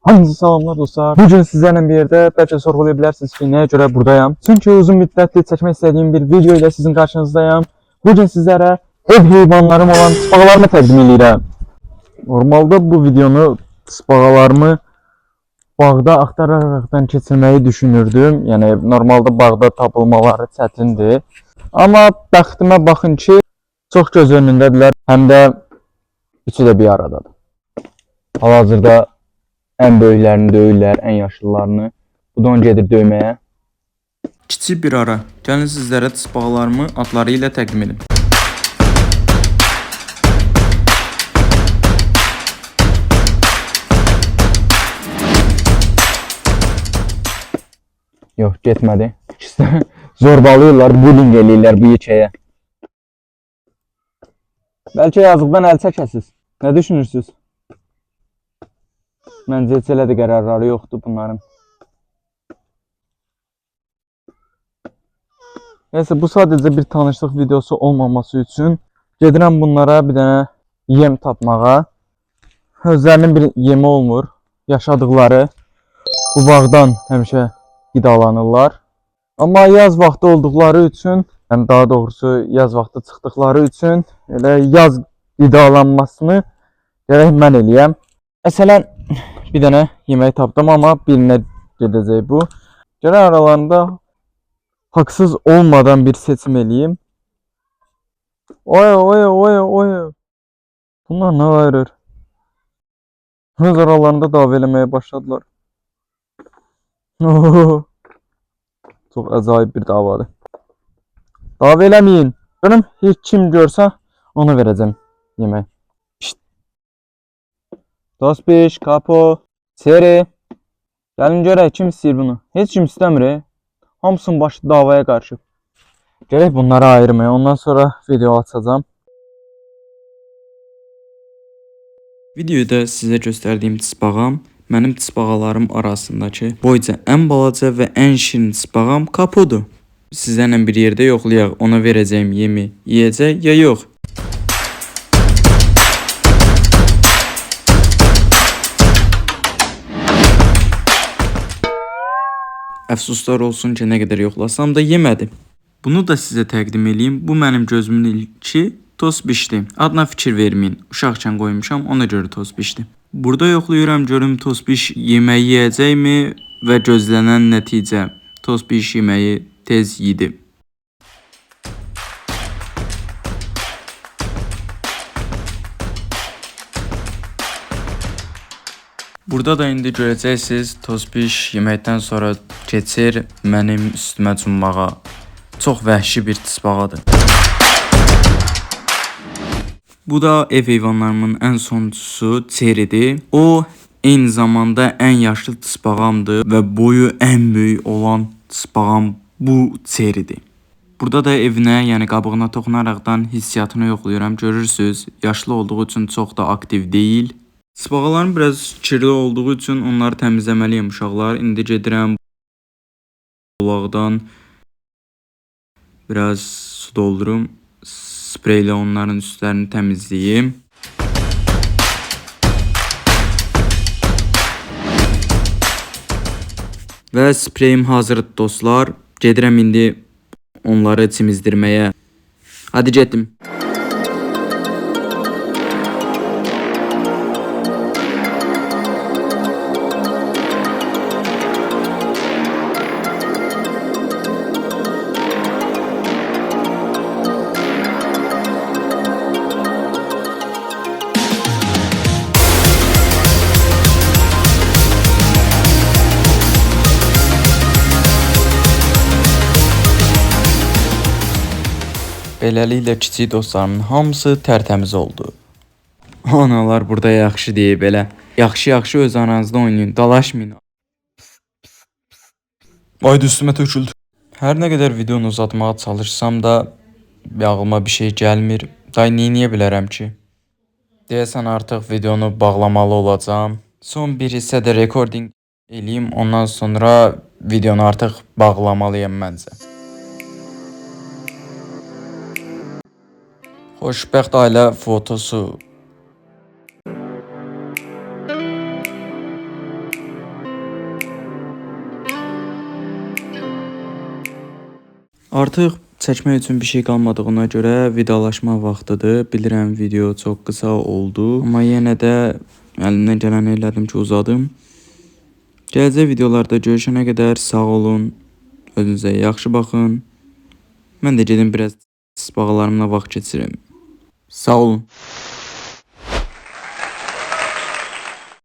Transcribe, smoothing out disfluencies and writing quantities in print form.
Hamınızı salamlar dostlar. Bugün sizlerlə bir yerdə bəlkə sorğulaya bilərsiniz ki, nəyə görə buradayam. Çünki uzun müddətdir çəkmək istədiyim bir video ilə sizin qarşınızdayım. Bugün sizlərə ev heyvanlarım olan tısbağalarımı təqdim edirəm. Normalda bu videonu tısbağalarımı bağda axtararakdan keçirməyi düşünürdüm. Yəni normalda bağda tapılmaları çətindir. Amma bəxtimə baxın ki, çox göz önündədirlər. Həm də üçü də bir aradadır. Hal-hazırda ən böyüklərini döyürlər, ən yaşlılarını. Bu da onu gedir döyməyə. Kiçik bir ara. Gəlin sizlərə tısbağalarımı adları ilə təqdim edim. Yox, getmədi. İkisi də zorbalıyorlar, bullying eləyirlər bu yekəyə. Bəlkə yazıqdan əl çəkəsiz. Nə düşünürsünüz? Məncə heç elə də qərarları yoxdur bunların. Neyse, bu sadəcə bir tanışlıq videosu olmaması üçün gedirəm bunlara bir dənə yem tapmağa. Özlərinin bir yemi olmur. Yaşadıkları bu bağdan həmişə qidalanırlar. Amma yaz vaxtı olduqları üçün, yəni daha doğrusu yaz vaxtı çıxdıqları üçün elə yaz qidalanmasını gərək mən eləyəm. Məsələn, bir dənə yemək tapdım, amma birinə gedəcək bu. Gərək aralarında haqsız olmadan bir seçim eləyim. Oy. Bunlar nə ayırır? Öz aralarında dava eləməyə başladılar. Çox əcaib bir davadır. Dava eləməyin. Görüm, heç kim görsə ona verəcəm yemək. Tospiş, Kapo, Seri. Gəlin görək kim istəyir bunu. Heç kim istəmir. Hamısının başı davaya qarşı. Gərək bunları ayırmaya. Ondan sonra video açacağım. Videoda sizə göstərdiyim tısbağam mənim tısbağalarım arasındakı boyca ən balaca və ən şirin tısbağam Kapodur. Sizlərlə bir yerdə yoxlayaq, ona verəcəyim yemi yeyəcək ya yox. Əfsuslar olsun ki, nə qədər yoxlasam da yemədim. Bunu da sizə təqdim eləyim. Bu mənim gözümün ilki Tospişdir. Adına fikir verməyin. Uşaqkən qoymuşam, ona görə Tospişdir. Burada yoxlayıram, görüm Tospiş yeməyi yeyəcəkmi və gözlənən nəticə Tospiş yeməyi tez yedi. Burada da indi görəcəksiniz, Tospiş yeməkdən sonra keçir mənim üstümə cummağa. Çox vəhşi bir tısbağadır. Bu da ev heyvanlarımın ən sonuncusu Çeridir. O eyni zamanda ən yaşlı tısbağamdır və boyu ən böyük olan tısbağam bu Çeridir. Burada da evinə, yəni qabığına toxunaraqdan hissiyatını yoxlayıram. Görürsünüz, yaşlı olduğu üçün çox da aktiv deyil. Tısbağalarım biraz kirli olduğu üçün onları təmizləməliyim uşaqlar. İndi gedirəm bulaqdan biraz su doldurum. Spreylə onların üstlərini təmizləyim. Və spreyim hazırdır dostlar. Gedirəm indi onları çimizdirməyə. Hadi getdim. Beləliklə kiçik dostlarımın hamısı tərtəmiz oldu. Analar burada yaxşı deyib belə. Yaxşı öz aranızda oynayın, dalaşmayın. Ayda üstümə töküldü. Hər nə qədər videonu uzatmağa çalışsam da ağlıma bir şey gəlmir. Day niyə bilərəm ki? Deyəsən artıq videonu bağlamalı olacağam. Son bir hissədə recording eləyim, ondan sonra videonu artıq bağlamalıyam məncə. Xoşbəxt ailə fotosu. Artıq çəkmək üçün bir şey qalmadığına görə vidalaşma vaxtıdır. Bilirəm video çox qısa oldu, amma yenə də əlimdən gələni elədim ki, uzadım. Gələcək videolarda görüşənə qədər sağ olun. Özünüzə yaxşı baxın. Mən də gedim biraz tısbağalarımla vaxt keçirim. Sağ olun.